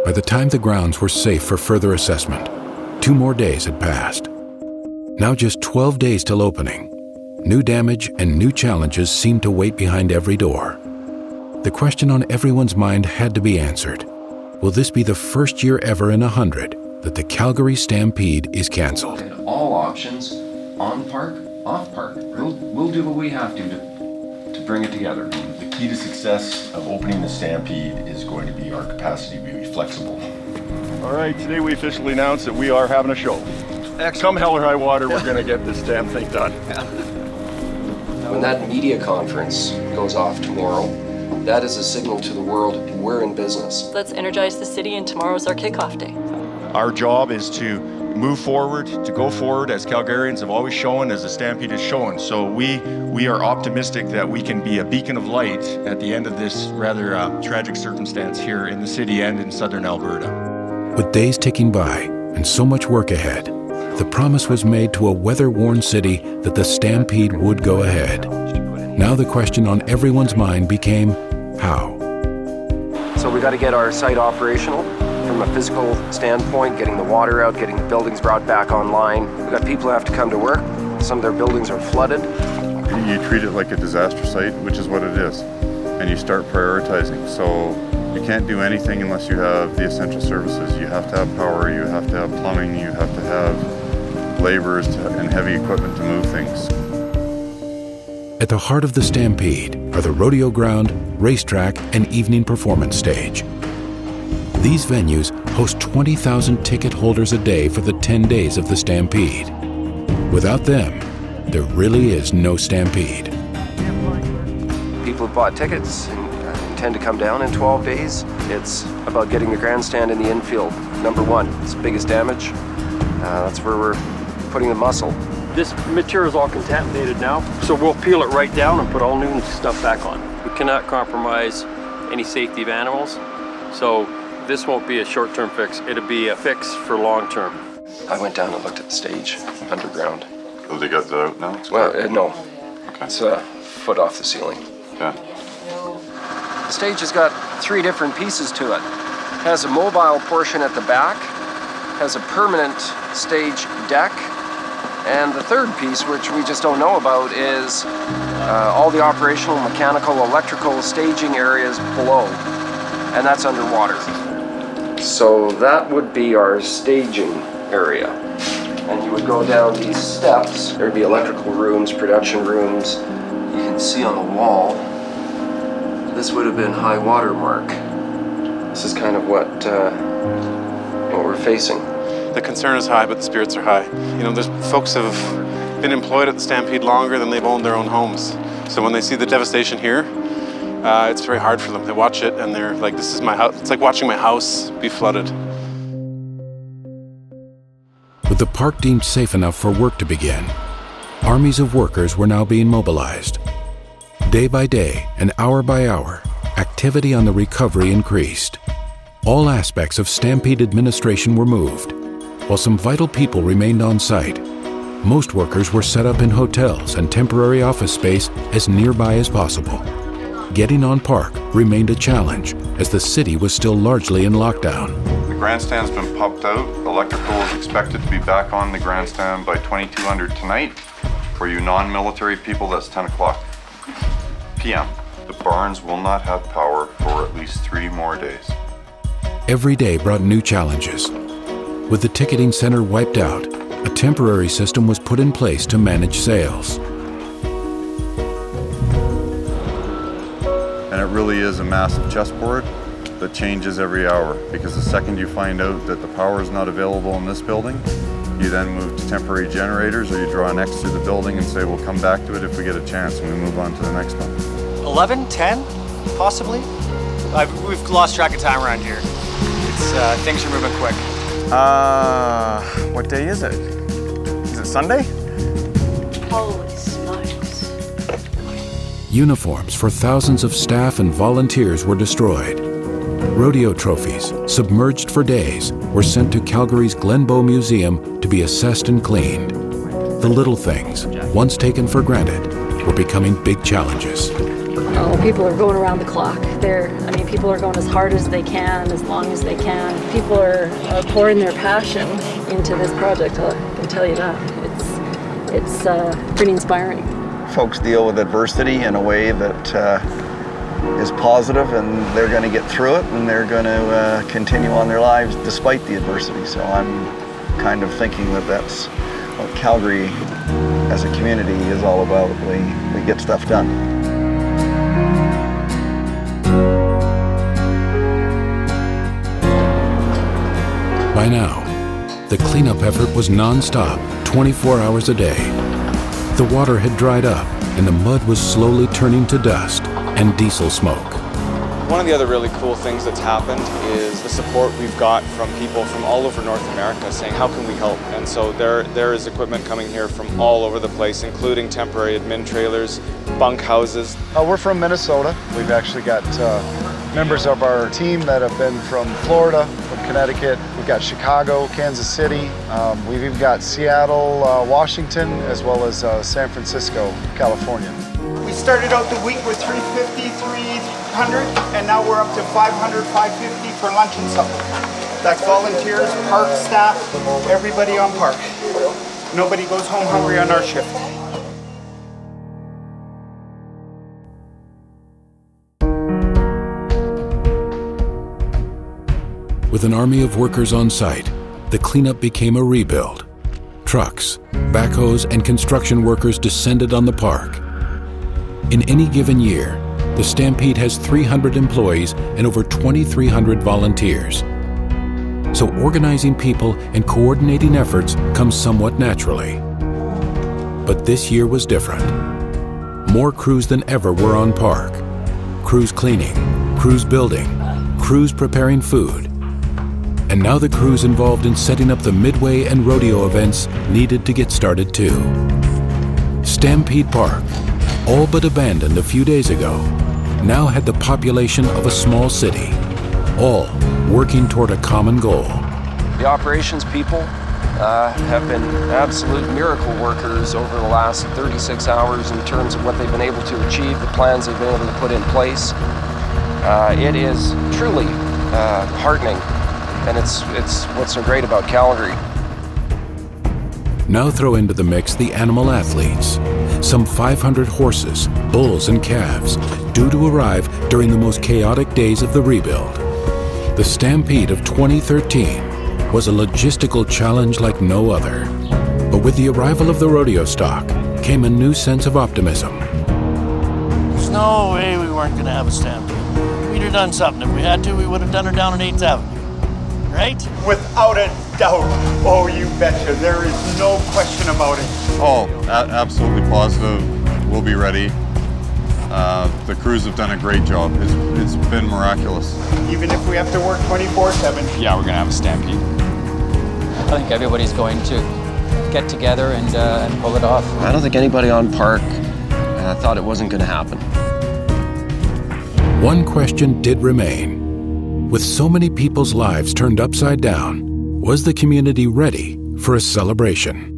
By the time the grounds were safe for further assessment, 2 more days had passed. Now just 12 days till opening. New damage and new challenges seemed to wait behind every door. The question on everyone's mind had to be answered. Will this be the first year ever in 100 that the Calgary Stampede is canceled? And all options, on park, off park. We'll do what we have to bring it together. The key to success of opening the Stampede is going to be our capacity to be flexible. All right, today we officially announce that we are having a show. Come hell or high water, we're going to get this damn thing done. When that media conference goes off tomorrow, that is a signal to the world we're in business. Let's energize the city, and tomorrow's our kickoff day. Our job is to move forward, to go forward as Calgarians have always shown, as the Stampede has shown. So we are optimistic that we can be a beacon of light at the end of this rather tragic circumstance here in the city and in Southern Alberta. With days ticking by and so much work ahead, the promise was made to a weather-worn city that the Stampede would go ahead. Now the question on everyone's mind became, how? So we got to get our site operational from a physical standpoint, getting the water out, getting the buildings brought back online. We've got people who have to come to work. Some of their buildings are flooded. You treat it like a disaster site, which is what it is, and you start prioritizing. So you can't do anything unless you have the essential services. You have to have power, you have to have plumbing, you have to have laborers and heavy equipment to move things. At the heart of the Stampede are the rodeo ground, racetrack, and evening performance stage. These venues host 20,000 ticket holders a day for the 10 days of the Stampede. Without them, there really is no Stampede. People have bought tickets and intend to come down in 12 days. It's about getting the grandstand in the infield. Number one, it's the biggest damage. That's where we're putting the muscle. This material is all contaminated now, so we'll peel it right down and put all new stuff back on. We cannot compromise any safety of animals, so this won't be a short-term fix. It'll be a fix for long-term. I went down and looked at the stage underground. Oh, they got that out now? Well, no. Okay. It's a foot off the ceiling. Okay. The stage has got 3 different pieces to it. It has a mobile portion at the back, has a permanent stage deck, and the third piece, which we just don't know about, is all the operational, mechanical, electrical staging areas below, and that's underwater. So that would be our staging area. And you would go down these steps. There'd be electrical rooms, production rooms. You can see on the wall, this would have been high water mark. This is kind of what we're facing. The concern is high, but the spirits are high. You know, there's folks have been employed at the Stampede longer than they've owned their own homes. So when they see the devastation here, it's very hard for them. They watch it and they're like, this is my house. It's like watching my house be flooded. With the park deemed safe enough for work to begin, armies of workers were now being mobilized. Day by day and hour by hour, activity on the recovery increased. All aspects of Stampede administration were moved. While some vital people remained on site, most workers were set up in hotels and temporary office space as nearby as possible. Getting on park remained a challenge as the city was still largely in lockdown. The grandstand's been pumped out. Electrical is expected to be back on the grandstand by 2200 tonight. For you non-military people, that's 10 o'clock p.m. The barns will not have power for at least 3 more days. Every day brought new challenges. With the ticketing center wiped out, a temporary system was put in place to manage sales. And it really is a massive chessboard that changes every hour, because the second you find out that the power is not available in this building, you then move to temporary generators, or you draw an X through the building and say, we'll come back to it if we get a chance, and we move on to the next one. 11, 10, possibly? We've lost track of time around here. Things are moving quick. What day is it? Is it Sunday? Holy smokes. Uniforms for thousands of staff and volunteers were destroyed. Rodeo trophies, submerged for days, were sent to Calgary's Glenbow Museum to be assessed and cleaned. The little things, once taken for granted, were becoming big challenges. Oh, people are going around the clock. People are going as hard as they can, as long as they can. People are pouring their passion into this project, I can tell you that. It's pretty inspiring. Folks deal with adversity in a way that is positive, and they're going to get through it, and they're going to continue on their lives despite the adversity. So I'm kind of thinking that that's what Calgary as a community is all about. We get stuff done. By now, the cleanup effort was non-stop, 24 hours a day. The water had dried up, and the mud was slowly turning to dust and diesel smoke. One of the other really cool things that's happened is the support we've got from people from all over North America saying, how can we help? And so there is equipment coming here from all over the place, including temporary admin trailers, bunk houses. We're from Minnesota. We've actually got members of our team that have been from Florida, from Connecticut. We've got Chicago, Kansas City. We've even got Seattle, Washington, as well as San Francisco, California. We started out the week with 350, 300, and now we're up to 500, 550 for lunch and supper. That's volunteers, park staff, everybody on park. Nobody goes home hungry on our shift. With an army of workers on site, the cleanup became a rebuild. Trucks, backhoes, and construction workers descended on the park. In any given year, the Stampede has 300 employees and over 2,300 volunteers. So organizing people and coordinating efforts comes somewhat naturally. But this year was different. More crews than ever were on park. Crews cleaning, crews building, crews preparing food. And now the crews involved in setting up the midway and rodeo events needed to get started too. Stampede Park, all but abandoned a few days ago, now had the population of a small city, all working toward a common goal. The operations people have been absolute miracle workers over the last 36 hours in terms of what they've been able to achieve, the plans they've been able to put in place. It is truly heartening, and it's what's so great about Calgary. Now throw into the mix the animal athletes. Some 500 horses, bulls, and calves due to arrive during the most chaotic days of the rebuild. The Stampede of 2013 was a logistical challenge like no other. But with the arrival of the rodeo stock came a new sense of optimism. There's no way we weren't going to have a Stampede. We'd have done something. If we had to, we would have done it down on 8th Avenue. Right? Without a doubt. Oh, you betcha. There is no question about it. Oh, absolutely positive. We'll be ready. The crews have done a great job. It's been miraculous. Even if we have to work 24/7. Yeah, we're going to have a Stampede. I think everybody's going to get together and pull it off. I don't think anybody on park thought it wasn't going to happen. One question did remain. With so many people's lives turned upside down, was the community ready for a celebration?